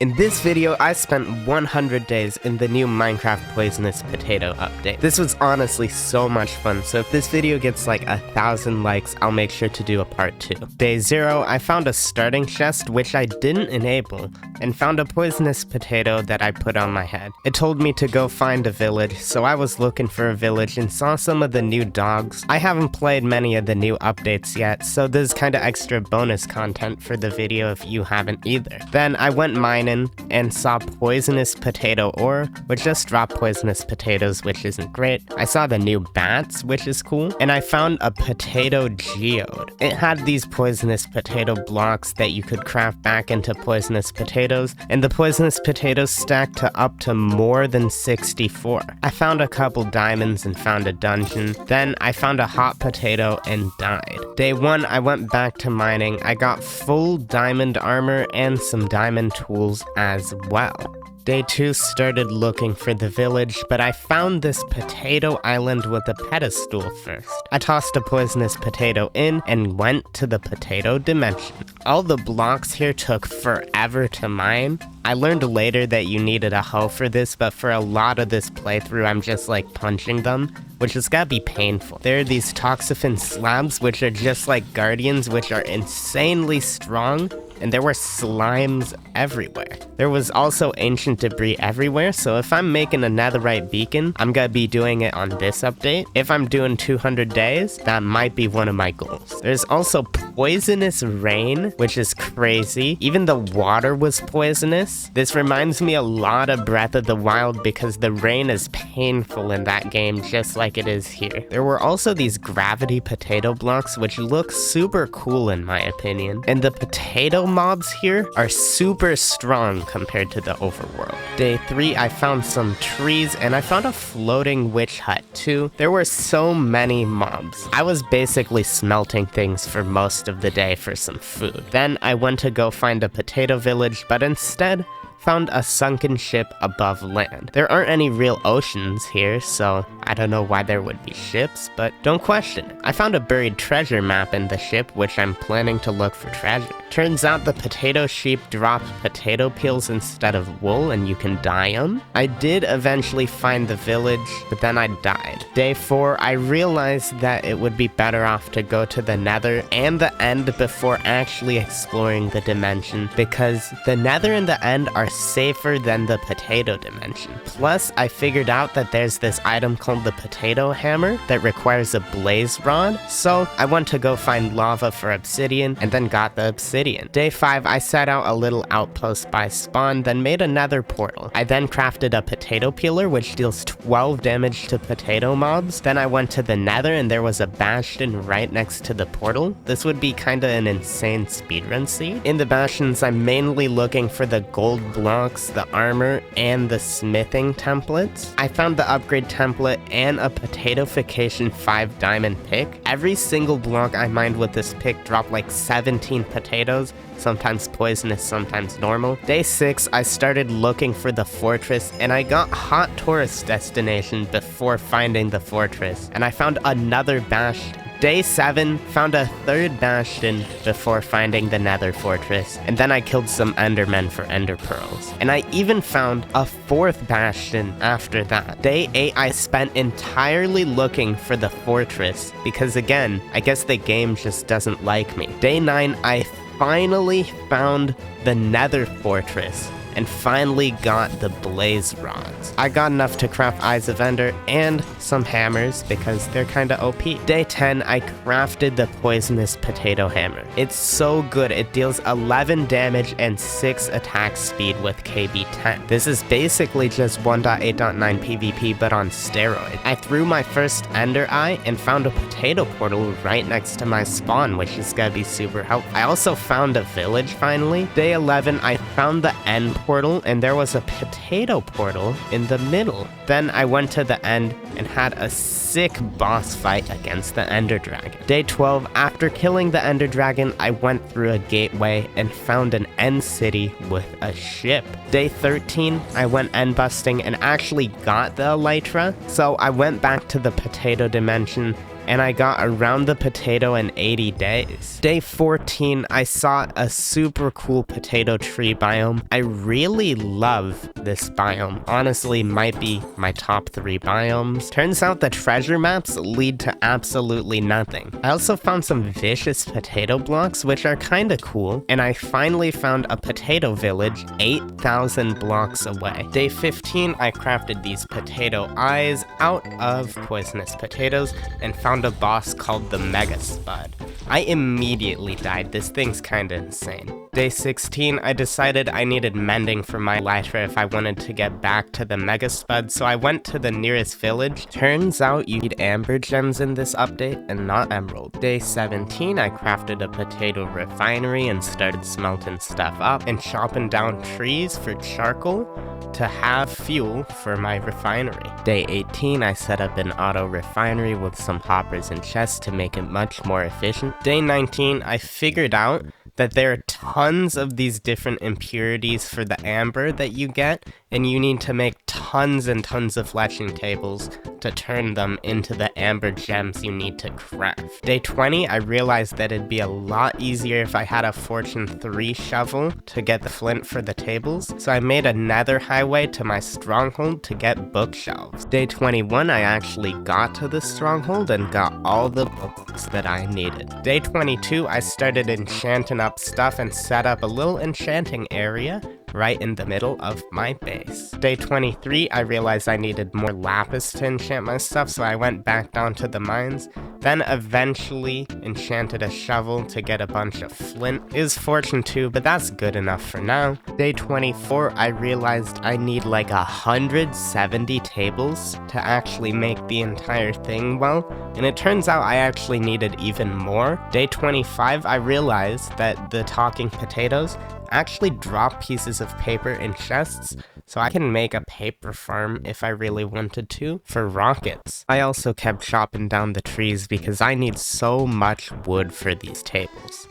In this video, I spent 100 days in the new Minecraft Poisonous Potato update. This was honestly so much fun, so if this video gets like 1,000 likes, I'll make sure to do a part 2. Day 0, I found a starting chest, which I didn't enable, and found a poisonous potato that I put on my head. It told me to go find a village, so I was looking for a village and saw some of the new dogs. I haven't played many of the new updates yet, so there's kinda extra bonus content for the video if you haven't either. Then I went mining and saw poisonous potato ore, which just dropped poisonous potatoes, which isn't great. I saw the new bats, which is cool, and I found a potato geode. It had these poisonous potato blocks that you could craft back into poisonous potatoes, and the poisonous potatoes stacked to up to more than 64. I found a couple diamonds and found a dungeon. Then I found a hot potato and died. Day 1, I went back to mining. I got full diamond armor and some diamond tools as well. Day 2 started looking for the village, but I found this potato island with a pedestal first. I tossed a poisonous potato in and went to the potato dimension. All the blocks here took forever to mine. I learned later that you needed a hoe for this, but for a lot of this playthrough I'm just like punching them, which is gotta be painful. There are these toxophene slabs, which are just like guardians, which are insanely strong, and there were slimes everywhere. There was also ancient debris everywhere, so if I'm making a netherite beacon, I'm gonna be doing it on this update. If I'm doing 200 days, that might be one of my goals. There's also poisonous rain, which is crazy. Even the water was poisonous. This reminds me a lot of Breath of the Wild because the rain is painful in that game, just like it is here. There were also these gravity potato blocks, which look super cool in my opinion, and the potato mobs here are super strong compared to the overworld. Day 3, I found some trees and I found a floating witch hut too. There were so many mobs. I was basically smelting things for most of the day for some food. Then I went to go find a potato village, but instead found a sunken ship above land. There aren't any real oceans here, so I don't know why there would be ships, but don't question it. I found a buried treasure map in the ship, which I'm planning to look for treasure. Turns out the potato sheep dropped potato peels instead of wool, and you can dye them. I did eventually find the village, but then I died. Day 4, I realized that it would be better off to go to the nether and the end before actually exploring the dimension, because the nether and the end are safer than the potato dimension. Plus, I figured out that there's this item called the potato hammer that requires a blaze rod, so I went to go find lava for obsidian and then got the obsidian. Day 5, I set out a little outpost by spawn, then made a nether portal. I then crafted a potato peeler, which deals 12 damage to potato mobs. Then I went to the nether and there was a bastion right next to the portal. This would be kinda an insane speedrun seed. In the bastions, I'm mainly looking for the gold blocks, the armor, and the smithing templates. I found the upgrade template and a potatofication 5 diamond pick. Every single block I mined with this pick dropped like 17 potatoes, sometimes poisonous, sometimes normal. Day 6, I started looking for the fortress, and I got hot tourist destination before finding the fortress, and I found another bastion. Day 7, found a third bastion before finding the nether fortress, and then I killed some endermen for ender pearls. And I even found a 4th bastion after that. Day 8, I spent entirely looking for the fortress, because again, I guess the game just doesn't like me. Day 9, I finally found the nether fortress and finally got the blaze rods. I got enough to craft Eyes of Ender and some hammers because they're kinda OP. Day 10, I crafted the poisonous potato hammer. It's so good, it deals 11 damage and 6 attack speed with KB 10. This is basically just 1.8.9 PvP but on steroids. I threw my first ender eye and found a potato portal right next to my spawn, which is gonna be super helpful. I also found a village finally. Day 11, I found the end portal, and there was a potato portal in the middle. Then I went to the end and had a sick boss fight against the ender dragon. Day 12, after killing the ender dragon, I went through a gateway and found an end city with a ship. Day 13, I went end busting and actually got the elytra, so I went back to the potato dimension and I got around the potato in 80 days. Day 14, I saw a super cool potato tree biome. I really love this biome. Honestly, might be my top 3 biomes. Turns out the treasure maps lead to absolutely nothing. I also found some vicious potato blocks, which are kinda cool, and I finally found a potato village 8,000 blocks away. Day 15, I crafted these potato eyes out of poisonous potatoes and found a boss called the Mega Spud. I immediately died. This thing's kinda insane. Day 16, I decided I needed mending for my elytra if I wanted to get back to the Mega Spud, so I went to the nearest village. Turns out you need amber gems in this update and not emerald. Day 17, I crafted a potato refinery and started smelting stuff up and chopping down trees for charcoal to have fuel for my refinery. Day 18, I set up an auto refinery with some hoppers and chests to make it much more efficient. Day 19, I figured out that there are tons of these different impurities for the amber that you get, and you need to make tons and tons of fletching tables to turn them into the amber gems you need to craft. Day 20, I realized that it'd be a lot easier if I had a Fortune 3 shovel to get the flint for the tables, so I made a nether highway to my stronghold to get bookshelves. Day 21, I actually got to the stronghold and got all the books that I needed. Day 22, I started enchanting up stuff and set up a little enchanting area right in the middle of my base. Day 23, I realized I needed more lapis to enchant my stuff, so I went back down to the mines, then eventually enchanted a shovel to get a bunch of flint. It was Fortune 2, but that's good enough for now. Day 24, I realized I need like 170 tables to actually make the entire thing well, and it turns out I actually needed even more. Day 25, I realized that the talking potatoes actually drop pieces of paper in chests, so I can make a paper farm if I really wanted to for rockets. I also kept chopping down the trees because I need so much wood for these tables.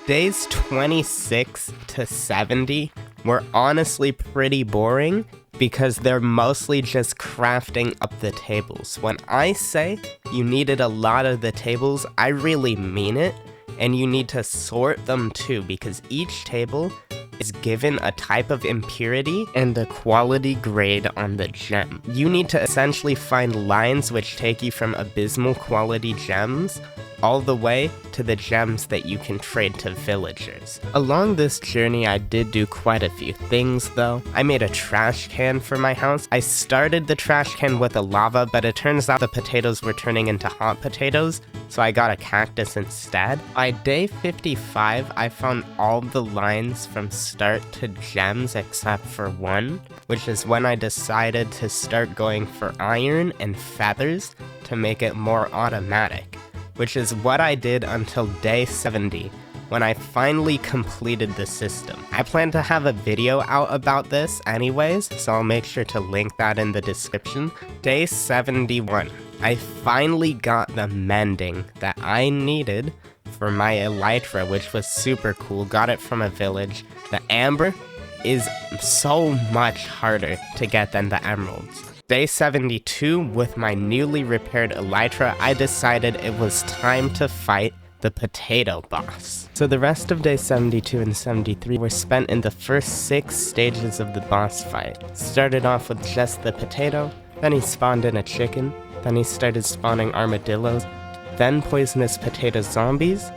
Days 26 to 70 were honestly pretty boring because they're mostly just crafting up the tables. When I say you needed a lot of the tables, I really mean it, and you need to sort them too because each table is given a type of impurity and a quality grade on the gem. You need to essentially find lines which take you from abysmal quality gems all the way to the gems that you can trade to villagers. Along this journey, I did do quite a few things though. I made a trash can for my house. I started the trash can with a lava, but it turns out the potatoes were turning into hot potatoes, so I got a cactus instead. By day 55, I found all the lines from start to gems except for one, which is when I decided to start going for iron and feathers to make it more automatic, which is what I did until day 70, when I finally completed the system. I plan to have a video out about this anyways, so I'll make sure to link that in the description. Day 71, I finally got the mending that I needed for my elytra, which was super cool. Got it from a village. The amber is so much harder to get than the emeralds. Day 72, with my newly repaired elytra, I decided it was time to fight the potato boss. So the rest of day 72 and 73 were spent in the first 6 stages of the boss fight. Started off with just the potato, then he spawned in a chicken, then he started spawning armadillos, then poisonous potato zombies,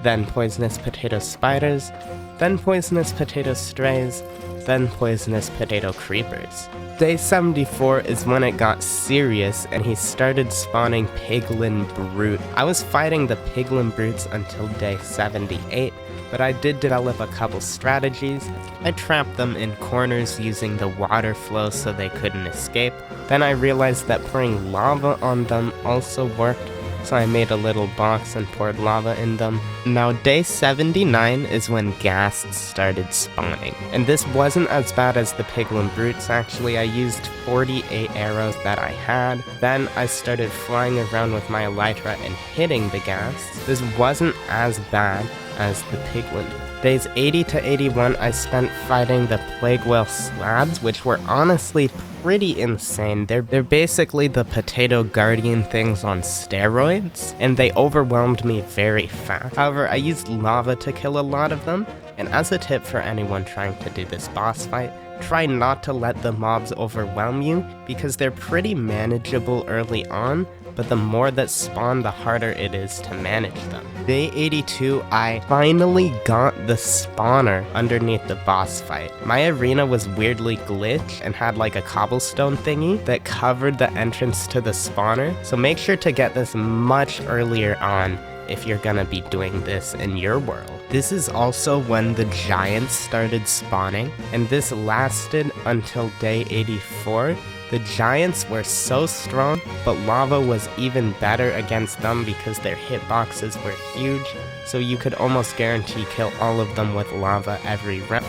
then poisonous potato spiders, then poisonous potato strays, then poisonous potato creepers. Day 74 is when it got serious and he started spawning piglin brute. I was fighting the piglin brutes until day 78, but I did develop a couple strategies. I trapped them in corners using the water flow so they couldn't escape. Then I realized that pouring lava on them also worked, so I made a little box and poured lava in them. Now day 79 is when ghasts started spawning, and this wasn't as bad as the piglin brutes actually. I used 48 arrows that I had, then I started flying around with my elytra and hitting the ghasts. This wasn't as bad as the piglin. Days 80 to 81 I spent fighting the plague whale slabs, which were honestly pretty insane. They're basically the potato guardian things on steroids, and they overwhelmed me very fast. However, I used lava to kill a lot of them, and as a tip for anyone trying to do this boss fight, try not to let the mobs overwhelm you, because they're pretty manageable early on, but the more that spawn, the harder it is to manage them. Day 82, I finally got the spawner underneath the boss fight. My arena was weirdly glitched and had like a cobblestone thingy that covered the entrance to the spawner, so make sure to get this much earlier on if you're gonna be doing this in your world. This is also when the giants started spawning, and this lasted until day 84. The giants were so strong, but lava was even better against them because their hitboxes were huge, so you could almost guarantee kill all of them with lava every round.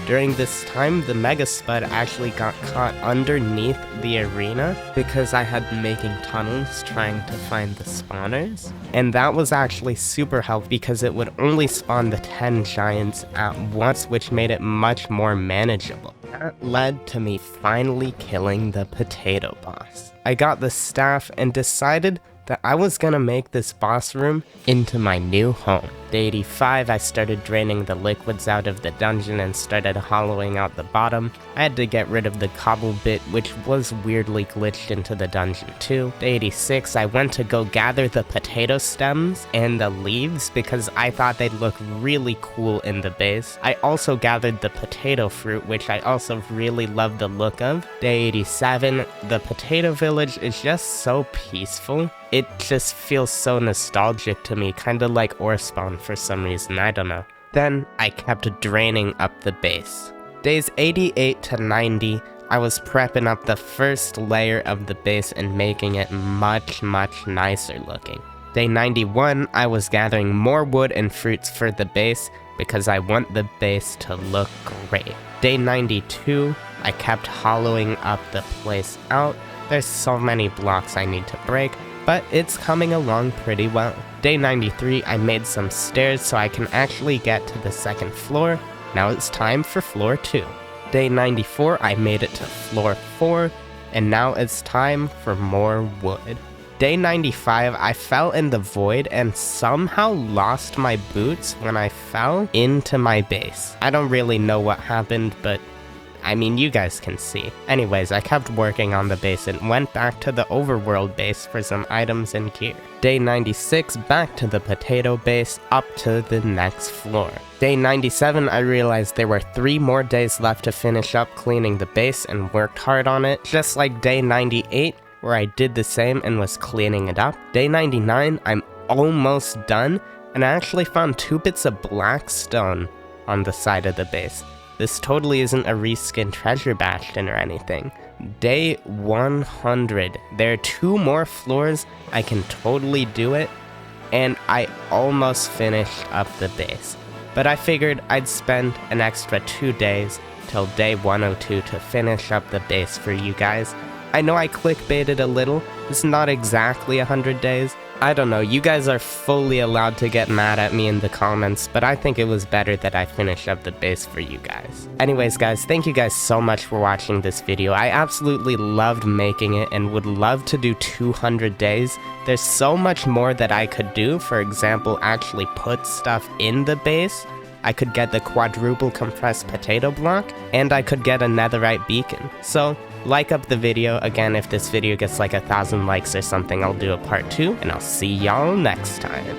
During this time, the Mega Spud actually got caught underneath the arena because I had been making tunnels trying to find the spawners. And that was actually super helpful because it would only spawn the 10 giants at once, which made it much more manageable. That led to me finally killing the potato boss. I got the staff and decided that I was gonna make this boss room into my new home. Day 85, I started draining the liquids out of the dungeon and started hollowing out the bottom. I had to get rid of the cobble bit, which was weirdly glitched into the dungeon too. Day 86, I went to go gather the potato stems and the leaves because I thought they'd look really cool in the base. I also gathered the potato fruit, which I also really love the look of. Day 87, the potato village is just so peaceful. It just feels so nostalgic to me, kinda like orespawn for some reason, I don't know. Then I kept draining up the base. Days 88 to 90, I was prepping up the first layer of the base and making it much nicer looking. Day 91, I was gathering more wood and fruits for the base because I want the base to look great. Day 92, I kept hollowing up the place out. There's so many blocks I need to break, but it's coming along pretty well. Day 93, I made some stairs so I can actually get to the second floor. Now it's time for floor 2. Day 94, I made it to floor 4, and now it's time for more wood. Day 95, I fell in the void and somehow lost my boots when I fell into my base. I don't really know what happened, but I mean, you guys can see. Anyways, I kept working on the base and went back to the overworld base for some items and gear. Day 96, back to the potato base, up to the next floor. Day 97, I realized there were 3 more days left to finish up cleaning the base and worked hard on it, just like day 98, where I did the same and was cleaning it up. Day 99, I'm almost done, and I actually found 2 bits of black stone on the side of the base. This totally isn't a reskin treasure bastion or anything. Day 100, there are 2 more floors, I can totally do it, and I almost finished up the base. But I figured I'd spend an extra 2 days till day 102 to finish up the base for you guys. I know I clickbaited a little, it's not exactly 100 days. I don't know, you guys are fully allowed to get mad at me in the comments, but I think it was better that I finish up the base for you guys. Anyways guys, thank you guys so much for watching this video. I absolutely loved making it and would love to do 200 days. There's so much more that I could do, for example, actually put stuff in the base. I could get the quadruple compressed potato block, and I could get a netherite beacon. So, like up the video. Again, if this video gets like 1,000 likes or something, I'll do a part 2, and I'll see y'all next time.